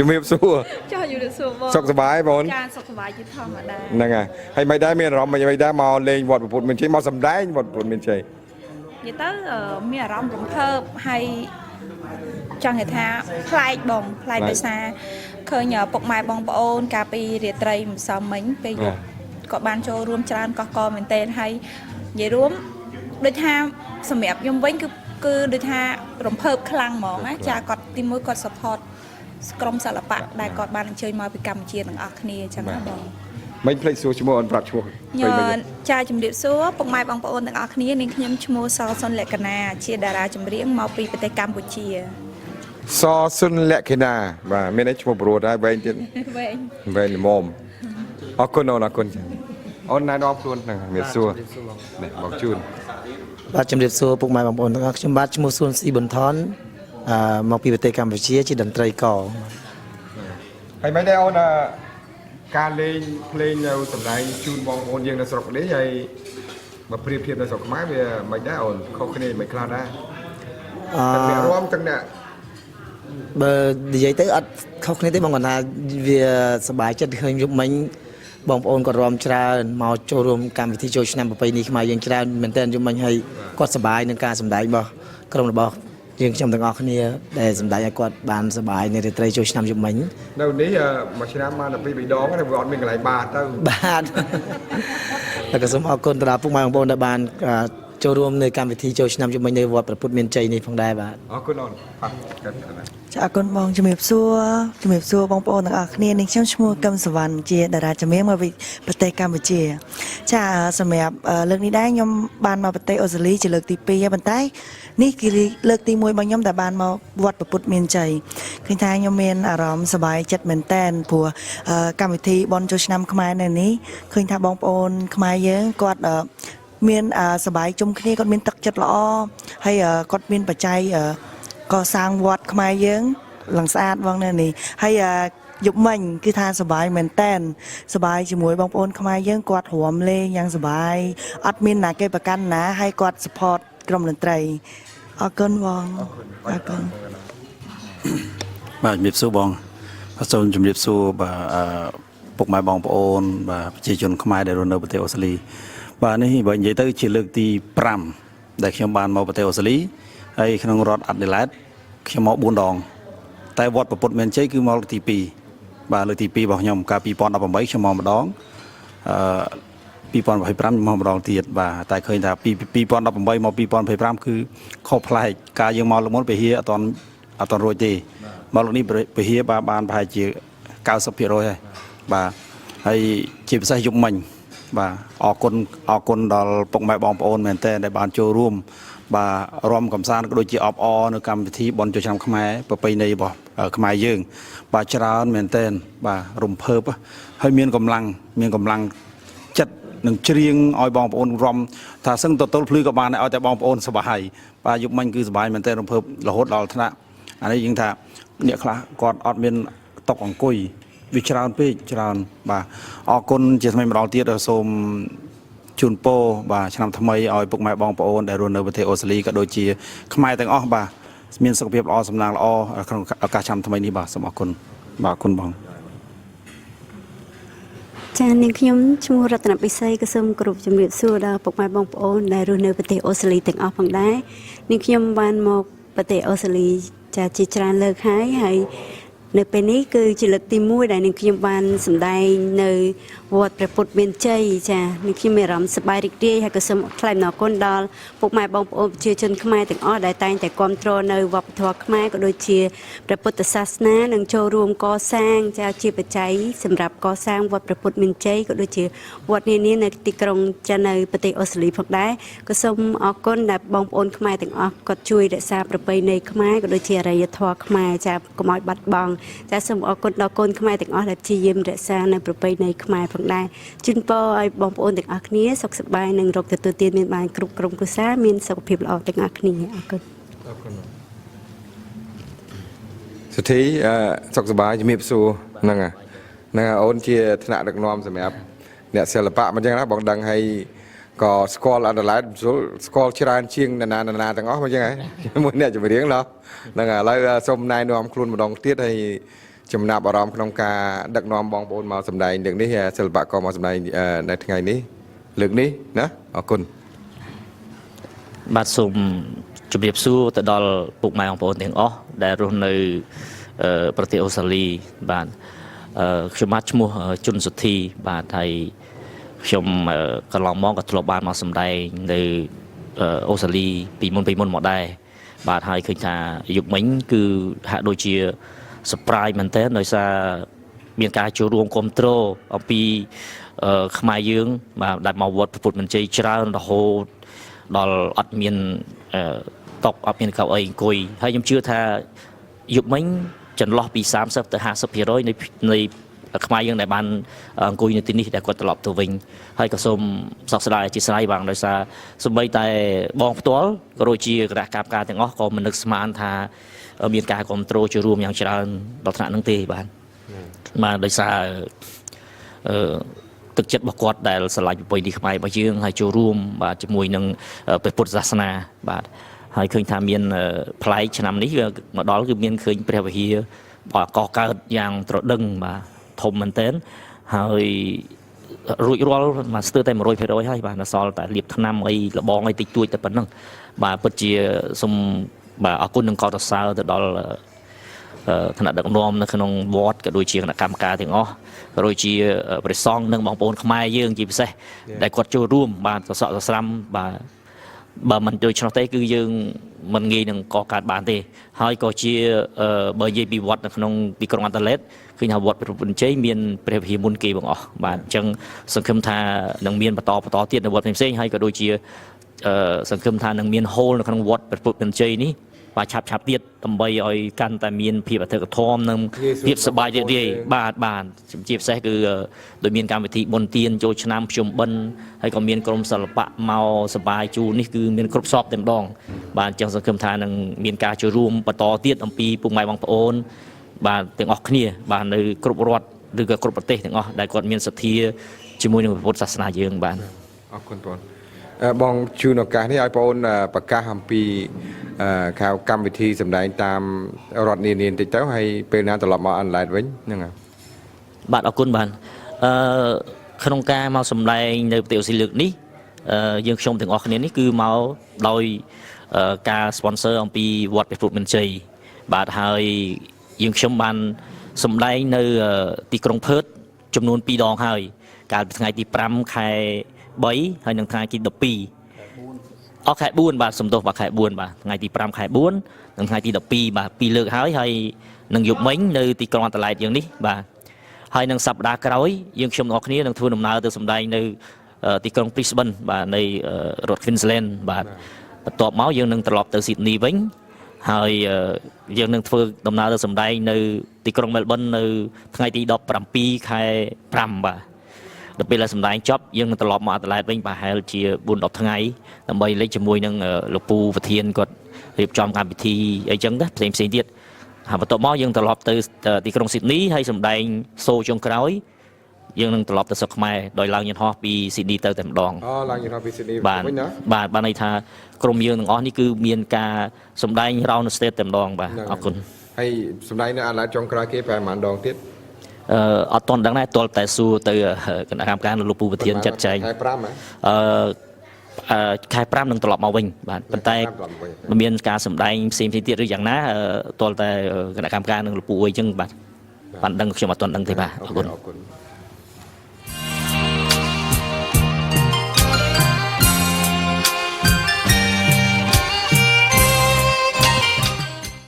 มีสู้cho dù được số bò สุขสบายบอล cha sọc vài chữ thòng ở đây นั่งไงให้ไม่ได้เมียนเราไม่ได้มาเลงวอดปุ่นมันใช่มาสำได้วอดปุ่นมันใช่ vậy tới mi ở rong rộng thơm hay cho người ta play bồng play đời xa khơi nhờ bọc mai bong ôn cà pi rìa tây sáu mấy bây giờ có ban cho rùm tràn có mình tên hay vậy rùm đôi tha sầm mẹp nhung vĩnh cứ đôi tha rộng thơm khăng mỏng á cha cọt tim mũi cọt support ក្រុមសិល្បៈដែលគាត់បានអញ្ជើញមកពីកម្ពុជាទាំងអស់គ្នាចឹងណាបងមិនភ្លេចសួរឈ្មោះអូនប្រាប់ឈ្មោះចាជំរាបសួរពុកម៉ែបងប្អូនទាំងអស់គ្នានាងខ្ញុំឈ្មោះសសុនលក្ខណាជាតារាចម្រៀងមកពីប្រទេសកម្ពុជាសសុនលក្ខណាបាទមានឈ្មោះប្រួតហើយវែងទៀតវែងល្មមអរគុណអូនអរគុណចឹងអូនណែនាំខ្លួនហ្នឹងមានសួរនេះបងជូនបាទជំរាបសួរពុកម៉ែបងប្អូនទាំងអស់ខ្ញុំបាទឈ្មោះសួនស៊ីប៊ុនថនមកពីប្រទេសកម្ពុជាជាតន្ត្រីករហើយមិនដែរអូនការលេងភ្លេងនៅសម្ដែងជូនបងប្អូនយើងនៅស្រុកនេះហើយមកប្រៀបធៀបនៅស្រុកខ្មែរវាមិនដែរអូនខុសគ្នាមិនខ្លះដែរតែវារួមទាំងអ្នកបើនិយាយទៅអត់ខុសគ្នាទេបងគាត់ថាវាសប្បាយចិត្តឃើញយប់មិញបងប្អូនគាត់រួមច្រើនមកចូលរួមកម្មវិធីចូលឆ្នាំប្រពៃណីខ្មែរយើងច្រើនមែនទែនយប់មិញហើយគាត់សប្បាយនឹងការសម្ដែងរបស់ក្រុមរបស់យើងខ្ញុំទាំងអស់គ្នាដែលសម្ដែងឲ្យគាត់បានសប្បាយនៅរាត្រីចូលឆ្នាំយប់មិញនៅនេះមួយឆ្នាំបានតែពីរដងតែវាអត់មានកន្លែងបាតទៅបាទហើយក៏សូមអរគុណទៅដល់ពុកម៉ែបងប្អូនដែលបានចូលរួមនៅកម្មវិធីចូលឆ្នាំយប់មិញនៅវត្តព្រះពុទ្ធមានជ័យនេះផងដែរបាទអរគុណអូនបាទចាអរគុណបងជំរាបសួរបងប្អូនទាំងអស់គ្នានាងខ្ញុំឈ្មោះកឹមសវណ្ណជាតារាចម្រៀងមកពីប្រទេសកម្ពុជាចាសម្រាប់លើកនេះដែរខ្ញុំបានមកប្រទេសអូស្ត្រាលីជាលើកទី2ហើយប៉ុន្តែនេះគឺលើកទី1របស់ខ្ញុំដែលបានមកវត្តព្រះពុទ្ធមានជ័យឃើញថាខ្ញុំមានអារម្មណ៍សប្បាយចិត្តមែនតែនព្រោះកម្មវិធីបុណ្យចូលឆ្នាំខ្មែរនៅនេះឃើញថាបងប្អូនខ្មែរយើងគាត់មានសប្បាយជុំគ្នាគាត់មានទឹកចិត្តល្អហើយគាត់មានបច្ច័យកសាងវត្តខ្មែរយើងឡើងស្អាតបងនៅនេះហើយយប់មិញគឺថាសប្បាយមែនតែនសប្បាយជាមួយបងប្អូនខ្មែរយើងគាត់រួមលេងយ៉ាងសប្បាយអត់មានណាគេប្រកាន់ណាហើយគាត់ support ក្រុមតន្ត្រីអរគុណបងអរគុណបាទជំរាបសួរបងសូមជំរាបសួរបាទពុកម៉ែបងប្អូនបាទប្រជាជនខ្មែរដែលរស់នៅប្រទេសអូស្ត្រាលីបាទនេះបើនិយាយទៅជាលើកទី5ដែលខ្ញុំបានមកប្រទេសអូស្ត្រាលីហើយក្នុងរដ្ឋអាដេលេដខ្ញុំមក4ដងតែវត្តព្រះពុទ្ធមានជ័យគឺមកលើកទី2បាទលើកទី2របស់ខ្ញុំកាល2018ខ្ញុំមកម្ដង2025មកម្ដងទៀតបាទតែឃើញថាពី2018មក2025គឺខុសប្លែកការយើងមកលើកមុនពហិអត់តរួចទេមកលើកនេះពហិបានប្រហែលជា90%ហើយបាទហើយជាពិសេសយប់មិញបាទអរគុណដល់ពុកម៉ែបងប្អូនមែនតើដែលបានចូលរួមបាទរំកំសាន្តក៏ដូចជាអបអរនៅកម្មវិធីបុណ្យចូលឆ្នាំខ្មែរប្រពៃណីរបស់ខ្មែរយើងបាទច្រើនមែនតើបាទរំភើបហើយមានកម្លាំងចិត្តនឹងច្រៀងឲ្យបងប្អូនរំថាសឹងទល់ភ្លឺក៏បានឲ្យតែបងប្អូនសប្បាយបាទយប់មិញគឺសប្បាយមែនតើរំភើបរហូតដល់ថ្នាក់អានេះយើងថាអ្នកខ្លះគាត់អត់មានតុកអង្គុយវាច្រើនពេកច្រើនបាទអរគុណជាថ្មីម្ដងទៀតសូមជូនពរបាទឆ្នាំថ្មីឲ្យពុកម៉ែបងប្អូនដែលរស់នៅប្រទេសអូស្ត្រាលីក៏ដូចជាខ្មែរទាំងអស់បាទមានសុខភាពល្អសំណាងល្អក្នុងឱកាសឆ្នាំថ្មីនេះបាទសូមអរគុណបាទអរគុណបងចា៎នាងខ្ញុំឈ្មោះរតនពិសីក៏សូមគោរពជំរាបសួរដល់ពុកម៉ែបងប្អូនដែលរស់នៅប្រទេសអូស្ត្រាលីទាំងអស់ផងដែរនាងខ្ញុំបានមកប្រទេសអូស្ត្រាលីចាជាច្រើនលើកហើយនៅពេលនេះគឺជាលើកទី1ដែលនាងខ្ញុំបានសម្ដែងនៅវត្តព្រះពុទ្ធមានជ័យចានាងខ្ញុំមានអារម្មណ៍សប្បាយរីករាយហើយក៏សូមថ្លែងអំណរគុណដល់ពុកម៉ែបងប្អូនប្រជាជនខ្មែរទាំងអស់ដែលតែងតែគាំទ្រនៅវប្បធម៌ខ្មែរក៏ដូចជាព្រះពុទ្ធសាសនានិងចូលរួមកសាងចាជាបច្ច័យសម្រាប់កសាងវត្តព្រះពុទ្ធមានជ័យក៏ដូចជាវត្តនានានៅទីក្រុងចានៅប្រទេសអូស្ត្រាលីផងដែរក៏សូមអរគុណដែលបងប្អូនខ្មែរទាំងអស់គាត់ជួយរក្សាប្រពៃណីខ្មែរក៏ដូចជាអរិយធម៌ខ្មែរចាកុំឲ្យបាត់បង់ចាសូមអរគុណដល់កូនខ្មែរទាំងអស់ដែលព្យាយាមរក្សានៅប្រពៃណីខ្មែរផងដែរជូនពរឲ្យបងប្អូនទាំងអស់គ្នាសុខសប្បាយនិងរកទទួលទានមានបានគ្រប់ក្រុមគ្រួសារមានសុខភាពល្អទាំងអស់គ្នាអរគុណសុធីសុខសប្បាយជំរាបសួរហ្នឹងអូនជាថ្នាក់ដឹកនាំសម្រាប់អ្នកសិល្បៈមិនចឹងណាបងដឹងហើយក៏ស្គាល់អាដេលេដស្គាល់ច្រើនជាងណាទាំងអស់មិនចឹងហើយជាមួយអ្នកចម្រៀងណោះហ្នឹងឥឡូវសូមណែនាំខ្លួនម្ដងទៀតហើយ ចំណាប់អារម្មណ៍ក្នុងការដឹកនាំបងប្អូនមកសម្ដែងលើកនេះសិល្បករមកសម្ដែងនៅថ្ងៃនេះលើកនេះណាអរគុណ បាទសូមជម្រាបសួរទៅដល់ពុកម៉ែបងប្អូនទាំងអស់ដែលរស់នៅប្រទេសអូស្ត្រាលីបាទខ្ញុំបាទឈ្មោះជុនសុធីបាទហើយខ្ញុំកន្លងមកក៏ធ្លាប់បានមកសម្ដែងនៅអូស្ត្រាលីពីមុនមកដែរបាទហើយឃើញថាយុគមិញគឺហាក់ដូចជា surprise មែនតើដោយសារមានការចូលរួមគ្រប់គ្រងអំពីខ្មែរយើងបាទដែលមកវត្តពុទ្ធមន្ទីរច្រើនរហូតដល់អត់មានតុកអត់មានកៅអីអង្គុយហើយខ្ញុំជឿថាយុគមិញចន្លោះពី30ទៅ50%នៃខ្មែរយើងដែលបានអង្គុយនៅទីនេះដែលគាត់ត្រឡប់ទៅវិញហើយក៏សូមសោកស្ដាយអធិស្ឋានបានដោយសារសម្បីតែបងផ្ទាល់ក៏ដូចជាគណៈកម្មការទាំងអស់ក៏មិននឹកស្មានថាមានការគ្រប់គ្រងចូលរួមយ៉ាងច្រើនដល់ថ្នាក់ហ្នឹងទេបាទដោយសារទឹកចិត្តរបស់គាត់ដែលឆ្លាញ់ប្រពៃណីខ្មែររបស់យើងហើយចូលរួមបាទជាមួយនឹងព្រះពុទ្ធសាសនាបាទហើយឃើញថាមានផ្លែកឆ្នាំនេះមកដល់គឺមានឃើញព្រះវិហារបាទកកើតយ៉ាងត្រដឹងបាទធំមែនទែនហើយរួចរាល់មកស្ទើរតែ 100% ហើយបាទនៅសល់តែលាបថ្នាំអីលបងអីតិចតួចតែប៉ុណ្ណឹងបាទពិតជាសូមបាទអរគុណនឹងកោតសរទៅដល់ថ្នាក់ដឹកនាំនៅក្នុងវត្តក៏ដូចជាគណៈកម្មការទាំងអស់ក៏ដូចជាព្រះសង្ឃនិងបងប្អូនខ្មែរយើងជាពិសេសដែលគាត់ចូលរួមបាទសសកសស្រាំបាទបើមិនដូច្នោះទេគឺយើងមិនងាយនឹងកកើតបានទេហើយក៏ជាបើនិយាយពីវត្តនៅក្នុងទីក្រុងអាដាលេដឃើញថាវត្តព្រះពុទ្ធជ័យមានព្រះវិហារមុនគេបងអស់បាទអញ្ចឹងសង្ឃឹមថានឹងមានបន្តទៀតនៅវត្តផ្សេងៗហើយក៏ដូចជាសង្ឃឹមថានឹងមានហូលនៅក្នុងវត្តព្រះពុទ្ធជ័យនេះបាទឆាប់ទៀតដើម្បីឲ្យកាន់តែមានភាពអធិកធម៌និងភាពសប្បាយរីករាយបាទជាពិសេសគឺដោយមានកម្មវិធីបុណ្យទានចូលឆ្នាំភ្ជុំបិណ្ឌហើយក៏មានក្រុមសិល្បៈមកសប្បាយជូរនេះគឺមានគ្រប់សពតែម្ដងបាទអញ្ចឹងសង្ឃឹមថានឹងមានការចូលរួមបន្តទៀតអំពីពុកម៉ែបងប្អូនបាទទាំងអស់គ្នាបាទនៅគ្រប់រដ្ឋឬក៏គ្រប់ប្រទេសទាំងអស់ដែលគាត់មានសទ្ធាជាមួយនឹងពុទ្ធសាសនាយើងបាទអរគុណបងបងជួនឱកាសនេះឲ្យបងប្រកាសអំពីข่าวកម្មវិធីសម្ដែងតាមរដ្ឋនានាបន្តិចទៅហើយពេលណាត្រឡប់មកអនឡាញវិញហ្នឹងហើយបាទអរគុណបាទក្នុងការមកសម្ដែងនៅប្រទេសអូស្ត្រាលីលើកនេះយើងខ្ញុំទាំងអស់គ្នានេះគឺមកដោយការ sponsor អំពីវត្តព្រះពុទ្ធមន្ទីរបាទហើយយើងខ្ញុំបានសម្ដែងនៅទីក្រុងផឺតចំនួន2ដងហើយកាលពីថ្ងៃទី5ខែ3ហើយនិងថ្ងៃទី12ខែ4បាទសំទោសបាទខែ4បាទថ្ងៃទី5ខែ4និងថ្ងៃទី12បាទ2លើកហើយនឹងយប់មិញនៅទីក្រុងអាដាលេដយើងនេះបាទហើយនឹងសប្តាហ៍ក្រោយយើងខ្ញុំទាំងអស់គ្នានឹងធ្វើដំណើរទៅសម្ដែងនៅទីក្រុង Brisbane បាទនៃរដ្ឋ Queensland បាទបន្ទាប់មកយើងនឹងត្រឡប់ទៅ Sydney វិញហើយយើងនឹងធ្វើដំណើរទៅសម្ដែងនៅទីក្រុង Melbourne នៅថ្ងៃទី17ខែ5បាទដល់ពេលសម្ដែងចប់យើងនឹងត្រឡប់មកអាដាលេដវិញប្រហែលជា 4-10 ថ្ងៃដើម្បីលេខជាមួយនឹងលោកពូប្រធានគាត់រៀបចំកម្មវិធីអីចឹងណាផ្សេងទៀតហើយបន្ទាប់មកយើងត្រឡប់ទៅទីក្រុង Sydney ហើយសម្ដែងសូចុងក្រោយយើងនឹងត្រឡប់ទៅស្រុកខ្មែរដោយឡើងយន្តហោះពី Sydney ទៅតែម្ដងឡើងយន្តហោះពី Sydney វិញណាបាទន័យថាក្រុមយើងទាំងអស់នេះគឺមានការសម្ដែង round the state តែម្ដងបាទអរគុណហើយសម្ដែងនៅអាដាលេដចុងក្រោយគេប្រហែលម៉ានដងទៀតអត់ទាន់ដឹងដែរទាល់តែសួរទៅគណៈកម្មការលោកពូប្រធានចាត់ចែងខែ5ខែ5នឹងត្រឡប់មកវិញបាទប៉ុន្តែមានការសម្ដែងផ្សេងទៀតឬយ៉ាងណាទាល់តែគណៈកម្មការនឹងលោកពូអីចឹងបាទបានដឹងខ្ញុំអត់ទាន់ដឹងទេបាទអរគុណ